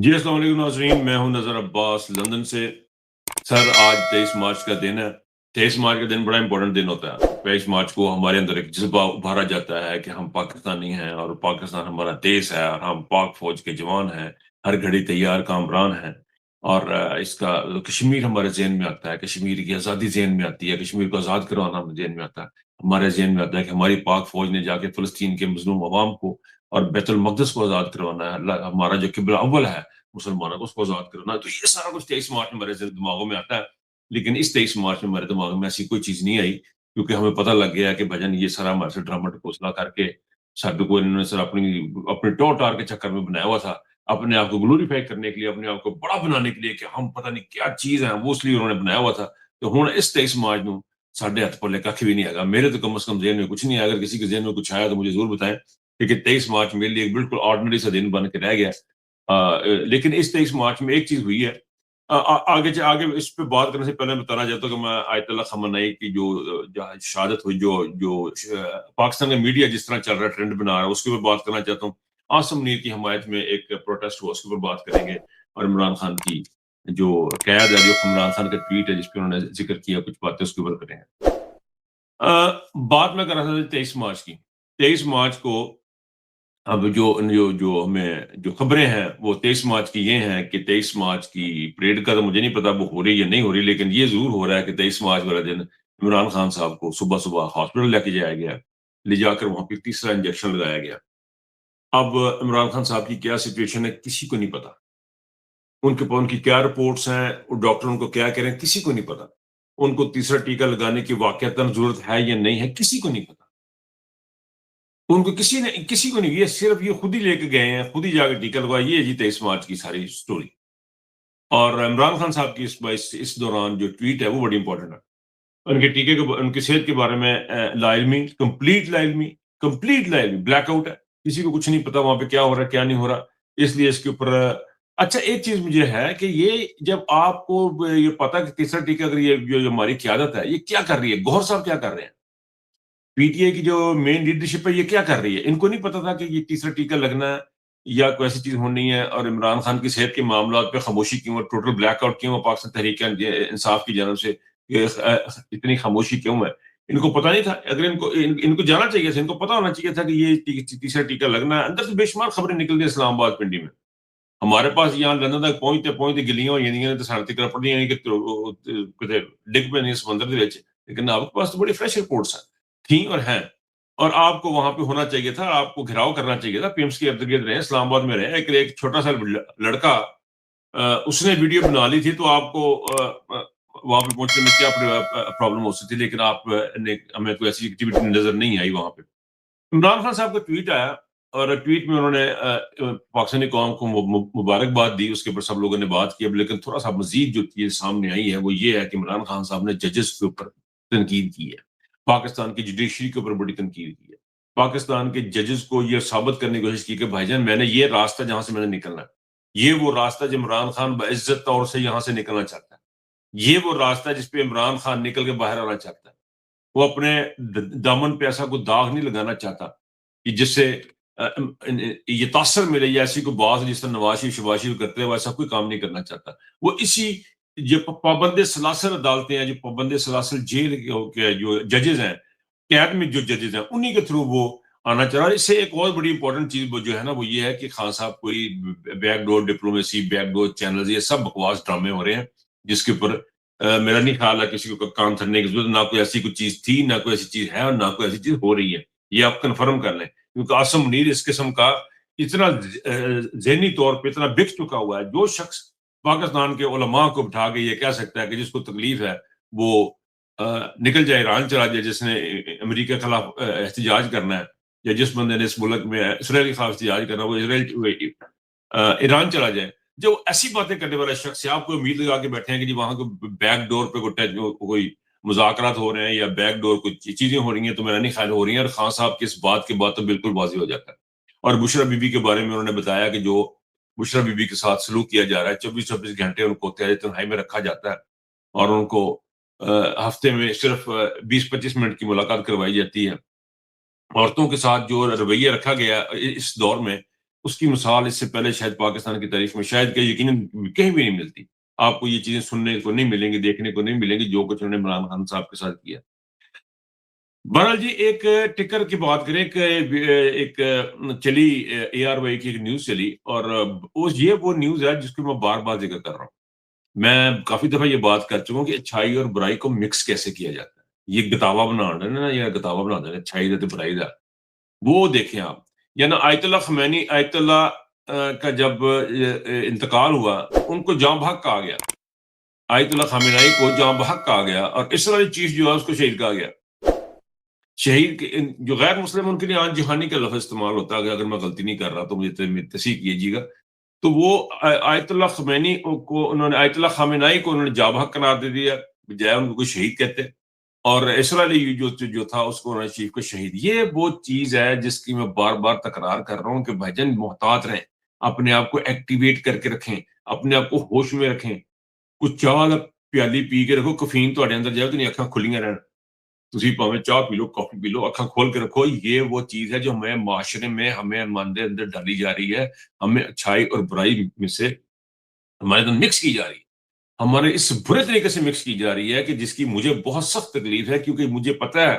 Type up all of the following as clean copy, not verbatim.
جی السلام علیکم ناظرین، میں ہوں نظر عباس لندن سے۔ سر آج 23 مارچ کا دن ہے۔ 23 مارچ کا دن بڑا امپورٹنٹ دن ہوتا ہے۔ 23 مارچ کو ہمارے اندر ایک جذبہ ابھارا جاتا ہے کہ ہم پاکستانی ہیں اور پاکستان ہمارا دیش ہے اور ہم پاک فوج کے جوان ہیں، ہر گھڑی تیار کامران ہیں۔ اور اس کا کشمیر ہمارے ذہن میں آتا ہے، کشمیر کی آزادی ذہن میں آتی ہے، کشمیر کو آزاد کروانا ذہن میں آتا ہے۔ ہمارے ذہن میں آتا ہے کہ ہماری پاک فوج نے جا کے فلسطین کے مظلوم عوام کو اور بیت المقدس کو آزاد کروانا ہے۔ ہمارا جو قبلہ اول ہے مسلمانوں کو، اس کو آزاد کرنا ہے۔ تو یہ سارا کچھ 23 مارچ میں ہمارے دماغوں میں آتا ہے۔ لیکن اس 23 مارچ میں ہمارے دماغ میں ایسی کوئی چیز نہیں آئی، کیونکہ ہمیں پتہ لگ گیا کہ بھجن یہ سارا ہمارے سے ڈرامہ ٹپوسلا کر کے سب کو انہوں نے سر اپنے ٹور ٹار کے چکر میں بنایا ہوا تھا، اپنے آپ کو گلوریفائی کرنے کے لیے، اپنے آپ کو بڑا بنانے کے لیے کہ ہم پتہ نہیں کیا چیز ہے، وہ اس لیے انہوں نے بنایا ہوا تھا۔ تو ہوں اس 23 مارچ میں ساڈے ہاتھ پلے کھ بھی نہیں آئے گا، میرے تو کم از کم ذہن میں کچھ نہیں آیا۔ اگر کسی کے ذہن میں کچھ آیا تو مجھے ضرور بتائیں، کیونکہ 23 مارچ میرے لیے بالکل آرڈنری سا دن بن کے رہ گیا۔ لیکن اس 23 مارچ میں ایک چیز ہوئی ہے۔ آگے اس پہ بات کرنے سے پہلے بتانا چاہتا ہوں کہ میں آیت اللہ خامنئی کی جو شہادت ہوئی، جو پاکستان کا میڈیا جس طرح چل رہا ہے، ٹرینڈ بنا رہا ہے، اس کے اوپر بات کرنا چاہتا ہوں۔ عاصم منیر کی حمایت میں ایک پروٹیسٹ ہوا، اس کے اوپر بات کریں گے۔ اور عمران خان کی جو قید ہے، جو عمران خان کا ٹویٹ ہے جس پہ انہوں نے ذکر کیا، کچھ باتیں اس کے اوپر کریں گے۔ بات میں کر رہا تھا 23 مارچ کی۔ 23 مارچ کو اب جو ہمیں جو خبریں ہیں وہ 23 مارچ کی یہ ہیں کہ 23 مارچ کی پریڈ کا تو مجھے نہیں پتا وہ ہو رہی یا نہیں ہو رہی، لیکن یہ ضرور ہو رہا ہے کہ 23 مارچ والا دن عمران خان صاحب کو صبح صبح ہاسپٹل لے کے جایا گیا، لے جا کر وہاں پہ تیسرا انجیکشن لگایا گیا۔ اب عمران خان صاحب کی کیا سچویشن ہے کسی کو نہیں پتا، ان کی کیا رپورٹس ہیں، ڈاکٹر ان کو کیا کہہ رہے ہیں کسی کو نہیں پتا، ان کو تیسرا ٹیکہ لگانے کی واقعتاً ضرورت ہے یا نہیں ہے کسی کو نہیں پتا۔ ان کو کسی کو نہیں، یہ صرف یہ خود ہی لے کے گئے ہیں، خود ہی جا کے ٹیکہ لگوایا۔ یہ جی 23 مارچ کی ساری سٹوری۔ اور عمران خان صاحب کی اس دوران جو ٹویٹ ہے وہ بڑی امپورٹنٹ ہے۔ ان کے ٹیکے کے، ان کی صحت کے بارے میں لا علمی، کمپلیٹ لا علمی، بلیک آؤٹ ہے، کسی کو کچھ نہیں پتا وہاں پہ کیا ہو رہا ہے کیا نہیں ہو رہا۔ اس لیے اس کے اوپر اچھا ایک چیز مجھے ہے کہ یہ جب آپ کو یہ پتا کہ تیسرا ٹیکہ اگر یہ جو ہماری قیادت ہے یہ کیا کر رہی ہے، گوہر صاحب کیا کر رہے ہیں، پی ٹی اے کی جو مین لیڈرشپ ہے یہ کیا کر رہی ہے، ان کو نہیں پتا تھا کہ یہ تیسرا ٹیکہ لگنا ہے یا کوئی ایسی چیز ہونی ہے۔ اور عمران خان کی صحت کے معاملات پہ خاموشی کیوں، ٹوٹل بلیک آؤٹ کیوں ہے پاکستان تحریک انصاف کی جانب سے، اتنی خاموشی کیوں ہے، ان کو پتا نہیں تھا۔ اگر ان کو جانا چاہیے تھا، ان کو پتا ہونا چاہیے تھا کہ یہ تیسرا ٹیکہ لگنا ہے۔ اندر سے بے شمار خبریں نکل دی اسلام آباد پنڈی میں، ہمارے پاس یہاں لندن تک پہنچتے گلیاں ہوئی سڑک کر پڑی ڈگ پہ نہیں سمندر دے، لیکن آپ کے پاس تو بڑی فریش رپورٹس ہیں، تھیں اور ہیں۔ اور آپ کو وہاں پہ ہونا چاہیے تھا، آپ کو گھراؤ کرنا چاہیے تھا، پیمس کے ارد گرد رہے، اسلام آباد میں رہے۔ ایک چھوٹا سا لڑکا اس نے ویڈیو بنا لی تھی، تو آپ کو وہاں پہ پہنچنے میں کیا پرابلم ہو سکتی، لیکن آپ نے ہمیں کوئی ایسی ایکٹیویٹی نظر نہیں آئی وہاں پہ۔ عمران خان صاحب کا ٹویٹ آیا اور ٹویٹ میں انہوں نے پاکستانی قوم کو مبارکباد دی، اس کے اوپر سب لوگوں نے بات کی۔ اب لیکن تھوڑا سا مزید جو چیز سامنے آئی ہے وہ یہ ہے کہ عمران خان صاحب نے ججز کے اوپر تنقید کی ہے، پاکستان کی جوڈیشری کے اوپر بڑی تنقید کی ہے، پاکستان کے ججز کو یہ ثابت کرنے کی کوشش کی کہ بھائی جان میں نے یہ راستہ جہاں سے میں نے نکلنا ہے، یہ وہ راستہ جو عمران خان بعزت طور سے یہاں سے نکلنا چاہتا ہے، یہ وہ راستہ جس پہ عمران خان نکل کے باہر آنا چاہتا ہے۔ وہ اپنے دامن پہ ایسا کوئی داغ نہیں لگانا چاہتا کہ جس سے یہ تاثر ملے، یا ایسی کوئی بات جس طرح نواز شریف شباز شریف کرتے ہیں، وہ ایسا کوئی کام نہیں کرنا چاہتا۔ وہ اسی جو پابند سلاسل عدالتیں ہیں، جو پابند سلاسل جیل کے جو ججز ہیں، قید میں جو ججز ہیں، انہی کے تھرو وہ آنا چاہ رہا ہے۔ اس سے ایک اور بڑی امپورٹنٹ چیز جو ہے نا وہ یہ ہے کہ خان صاحب کوئی back door diplomacy, back door channels, یہ سب بکواس ڈرامے ہو رہے ہیں جس کے اوپر میرا نہیں خیال ہے کسی کو کام دھرنے کی ضرورت، نہ کوئی ایسی کوئی چیز تھی، نہ کوئی ایسی چیز ہے، اور نہ کوئی ایسی چیز ہو رہی ہے۔ یہ آپ کنفرم کر لیں، کیونکہ عاصم منیر اس قسم کا اتنا ذہنی طور پہ اتنا بک چکا ہوا ہے۔ جو شخص پاکستان کے علماء کو بٹھا کے یہ کہہ سکتا ہے کہ جس کو تکلیف ہے وہ نکل جائے، ایران چلا جائے، جس نے امریکہ کے خلاف احتجاج کرنا ہے، یا جس بندے نے اس ملک میں اسرائیل کے خلاف احتجاج کرنا ہے وہ ایران چلا جائے، جو ایسی باتیں کرنے والا شخص ہے، آپ کو امید لگا کے بیٹھے ہیں کہ جی وہاں کو بیک ڈور پہ کوئی مذاکرات ہو رہے ہیں یا بیک ڈور کوئی چیزیں ہو رہی ہیں، تو میرا نہیں خیال ہو رہی ہیں۔ اور خان صاحب کی اس بات کے بعد تو بالکل واضح ہو جاتا ہے۔ اور بشرا بی بی کے بارے میں انہوں نے بتایا کہ جو بشرا بی بی کے ساتھ سلوک کیا جا رہا ہے، 24 گھنٹے ان کو تحریری تنہائی میں رکھا جاتا ہے، اور ان کو ہفتے میں صرف 20-25 منٹ کی ملاقات کروائی جاتی ہے۔ عورتوں کے ساتھ جو رویہ رکھا گیا اس دور میں، اس کی مثال اس سے پہلے شاید پاکستان کی تاریخ میں شاید کہ یقیناً کہیں بھی نہیں ملتی. آپ کو یہ چیزیں سننے کو نہیں ملیں گی، دیکھنے کو نہیں ملیں گی جو کچھ انہوں نے عمران خان صاحب کے ساتھ کیا. بہرحال جی ایک ٹکر کی بات کریں کہ ایک چلی اے آر وائی کی ایک نیوز چلی، اور یہ وہ نیوز ہے جس کو میں بار بار ذکر کر رہا ہوں. میں کافی دفعہ یہ بات کر چکا ہوں کہ اچھائی اور برائی کو مکس کیسے کیا جاتا ہے. یہ گتاوا بنا نا، یا گتاوا بنا دینا اچھائی دا تے برائی دا. وہ دیکھیں آپ، یا نا آیت اللہ خمینی، آیت اللہ کا جب انتقال ہوا ان کو جاں بحق کہا گیا. آیت اللہ خامنائی کو جاں بحق کہا گیا، اور اسرائیلی چیف جو ہے اس کو شہید کہا گیا. شہید جو غیر مسلم ان کے لیے آن جہانی کا لفظ استعمال ہوتا ہے، اگر میں غلطی نہیں کر رہا تو مجھے تصحیح کیجیے گا. تو وہ آیت اللہ خمینی کو انہوں نے، آیت اللہ خامنائی کو انہوں نے جاں بحق قرار دے دیا، بجائے ان کو شہید کہتے. اور اسرائیلی جو تھا اس کو انہوں نے چیف کو شہید. یہ وہ چیز ہے جس کی میں بار بار تکرار کر رہا ہوں کہ بھائی جان محتاط رہیں، اپنے آپ کو ایکٹیویٹ کر کے رکھیں، اپنے آپ کو ہوش میں رکھیں. کچھ چاہ پیالی پی کے رکھو، کفین تو اندر جائے تو نہیں اکھاں کھلیاں رہن. تسی پاویں چاہ پی لو، کافی پی لو، اکھاں کھول کے رکھو. یہ وہ چیز ہے جو ہمیں معاشرے میں ہمیں ہمارے اندر ڈالی جا رہی ہے، ہمیں اچھائی اور برائی میں سے ہمارے اندر مکس کی جا رہی ہے، ہمارے اس برے طریقے سے مکس کی جا رہی ہے کہ جس کی مجھے بہت سخت تکلیف ہے. کیونکہ مجھے پتا ہے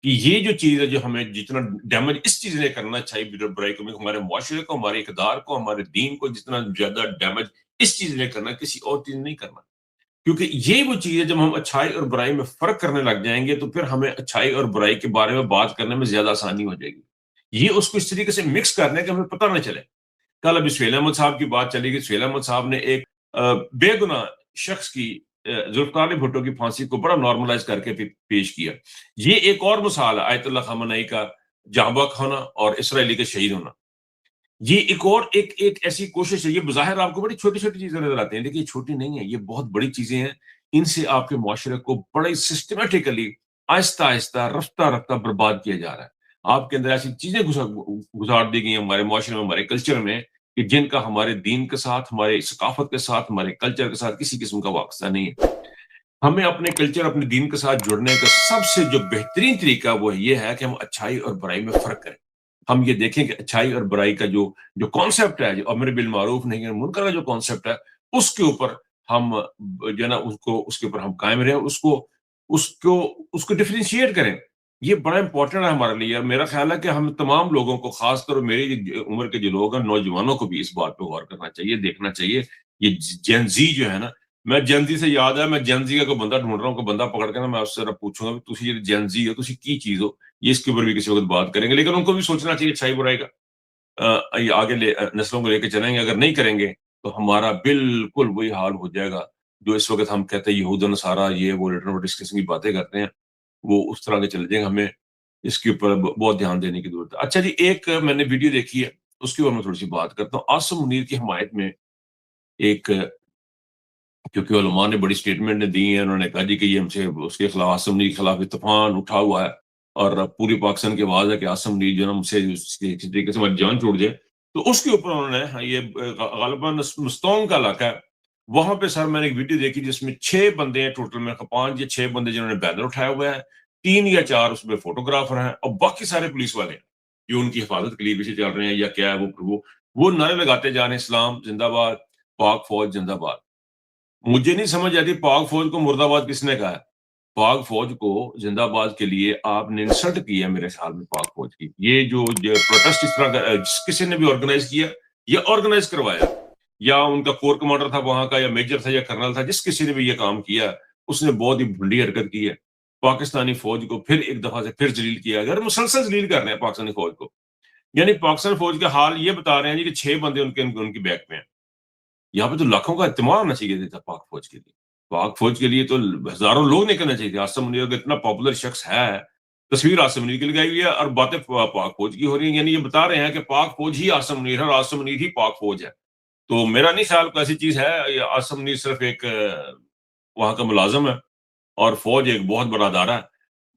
کہ یہ جو چیز ہے جو ہمیں جتنا ڈیمیج اس چیز نے کرنا چاہیے، برائی کو، ہمارے معاشرے کو، ہمارے اقدار کو، ہمارے دین کو جتنا زیادہ ڈیمیج اس چیز نے کرنا، کسی اور چیز نہیں کرنا. کیونکہ یہ وہ چیز ہے جب ہم اچھائی اور برائی میں فرق کرنے لگ جائیں گے تو پھر ہمیں اچھائی اور برائی کے بارے میں بات کرنے میں زیادہ آسانی ہو جائے گی. یہ اس کو اس طریقے سے مکس کرنے کہ ہمیں پتہ نہ چلے. کل ابھی سہیل احمد صاحب کی بات چلی گئی. سہیل احمد صاحب نے ایک بے گناہ شخص کی، ذوالفقار علی بھٹو کی پھانسی کو بڑا نارملائز کر کے پیش کیا. یہ ایک اور مثال ہے آیت اللہ خامنائی کا جاں بحق ہونا اور اسرائیلی کے شہید ہونا. یہ ایک اور ایک ایسی کوشش ہے. یہ بظاہر آپ کو بڑی چھوٹی چھوٹی چیزیں نظر آتی ہیں، لیکن یہ چھوٹی نہیں ہے، یہ بہت بڑی چیزیں ہیں. ان سے آپ کے معاشرے کو بڑے سسٹمیٹیکلی آہستہ آہستہ رفتہ رفتہ برباد کیا جا رہا ہے. آپ کے اندر ایسی چیزیں گزار دی گئی ہیں ہمارے معاشرے میں، ہمارے کلچر میں، کہ جن کا ہمارے دین کے ساتھ، ہمارے ثقافت کے ساتھ، ہمارے کلچر کے ساتھ کسی قسم کا وابستہ نہیں ہے. ہمیں اپنے کلچر، اپنے دین کے ساتھ جڑنے کا سب سے جو بہترین طریقہ وہ یہ ہے کہ ہم اچھائی اور برائی میں فرق کریں. ہم یہ دیکھیں کہ اچھائی اور برائی کا جو کانسیپٹ ہے، جو امر بالمعروف نہیں منکر کا جو کانسیپٹ ہے، اس کے اوپر ہم جو ہے نا اس کے اوپر ہم قائم رہیں، اس کو ڈفرینشیٹ کریں. یہ بڑا امپورٹنٹ ہے ہمارے لیے. میرا خیال ہے کہ ہم تمام لوگوں کو، خاص طور میری عمر کے جو لوگ ہیں، نوجوانوں کو بھی اس بات پہ غور کرنا چاہیے، دیکھنا چاہیے. یہ جین زی جو ہے نا، میں جین زی سے یاد ہے، میں جین زی کا کوئی بندہ ڈھونڈ رہا ہوں، کوئی بندہ پکڑ کے نا میں اس سے پوچھوں گا کہ تسی یہ جین زی ہو، تسی کی چیز ہو. یہ اس کے اوپر بھی کسی وقت بات کریں گے. لیکن ان کو بھی سوچنا چاہیے اچھائی برائی کا. یہ آگے نسلوں کو لے کے چلیں گے. اگر نہیں کریں گے تو ہمارا بالکل وہی حال ہو جائے گا جو اس وقت ہم کہتے ہیں یہود و نصارہ، یہ وہ لیٹر ڈسکشن کی باتیں کرتے ہیں، وہ اس طرح کے چل جائیں گے. ہمیں اس کے اوپر بہت دھیان دینے کی ضرورت ہے. اچھا جی، ایک میں نے ویڈیو دیکھی ہے، اس کے اوپر میں تھوڑی سی بات کرتا ہوں. عاصم منیر کی حمایت میں ایک، کیونکہ علماء نے بڑی سٹیٹمنٹ دی ہیں، انہوں نے کہا جی کہ یہ ہم سے اس کے خلاف، عاصم منیر کے خلاف طوفان اٹھا ہوا ہے، اور پوری پاکستان کی آواز ہے کہ عاصم منیر جو ہے نا ہم سے کسی طریقے سے ہماری جان چھوڑ جائے. تو اس کے اوپر انہوں نے، یہ غالباً مستونگ کا علاقہ ہے، وہاں پہ سر میں نے ایک ویڈیو دیکھی جس میں 6 بندے ہیں ٹوٹل، میں 5 یا 6 بندے جنہوں نے بینر اٹھایا ہوا ہے، 3 یا 4 اس میں فوٹوگرافر ہیں، اور باقی سارے پولیس والے ہیں جو ان کی حفاظت کے لیے پیچھے چل رہے ہیں یا کیا ہے. وہ نعرے لگاتے جا رہے ہیں، اسلام زندہ باد، پاک فوج زندہ باد. مجھے نہیں سمجھ آتی پاک فوج کو مرد آباد کس نے کہا ہے. پاک فوج کو زندہ باد کے لیے آپ نے انسلٹ کی ہے میرے خیال میں پاک فوج کی. یہ جو پروٹیسٹ اس طرح کا کسی نے بھی آرگنائز کیا یا آرگنائز کروایا، یا ان کا کور کمانڈر تھا وہاں کا، یا میجر تھا، یا کرنل تھا، جس کسی نے بھی یہ کام کیا، اس نے بہت ہی بھنڈی حرکت کی ہے. پاکستانی فوج کو پھر ایک دفعہ سے پھر ذلیل کیا گیا، اور مسلسل ذلیل کر رہے ہیں پاکستانی فوج کو. یعنی پاکستان فوج کا حال یہ بتا رہے ہیں جی کہ 6 بندے ان کی بیک میں ہیں. یہاں پہ تو لاکھوں کا اجتماع ہونا چاہیے تھا پاک فوج کے لیے. پاک فوج کے لیے تو ہزاروں لوگ نکلنا چاہیے تھے. عاصم منیر کا اتنا پاپولر شخص ہے، تصویر عاصم منیر کی لگائی ہوئی ہے، اور باتیں پاک فوج کی ہو رہی ہیں. یعنی یہ بتا رہے ہیں کہ پاک فوج ہی عاصم منیر ہے، اور عاصم منیر ہی پاک فوج ہے. تو میرا نہیں خیال کوئی ایسی چیز ہے. یہ عاصم منیر صرف ایک وہاں کا ملازم ہے، اور فوج ایک بہت بڑا ادارہ ہے.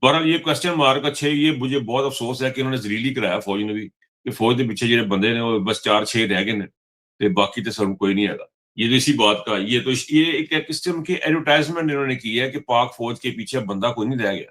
بہرحال یہ کوشچن مارک اچھے، یہ مجھے بہت افسوس ہے کہ انہوں نے ذلیل کرایا فوج نے بھی، کہ فوج کے پیچھے جو بندے نے وہ بس 4-6 رہ گئے نے، باقی تو سب کوئی نہیں آگا. یہ تو اسی بات کا، یہ تو یہ ایک قسم کی ایڈورٹائزمنٹ انہوں نے کی ہے کہ پاک فوج کے پیچھے بندہ کوئی نہیں رہ گیا.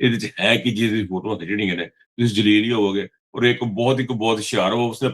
ਇਹਦੇ ਚ ਹੈ ਕੀ ਚੀਜ਼ ਦੀ ਫੋਟੋਆਂ ਖਿੱਚਣੀਆਂ ਨੇ, ਤੁਸੀਂ ਜਲੀਲ ਹੀ ਹੋਵੋਗੇ। ਔਰ ਇੱਕ ਬਹੁਤ ਹੁਸ਼ਿਆਰ ਉਹ ਉਸਨੇ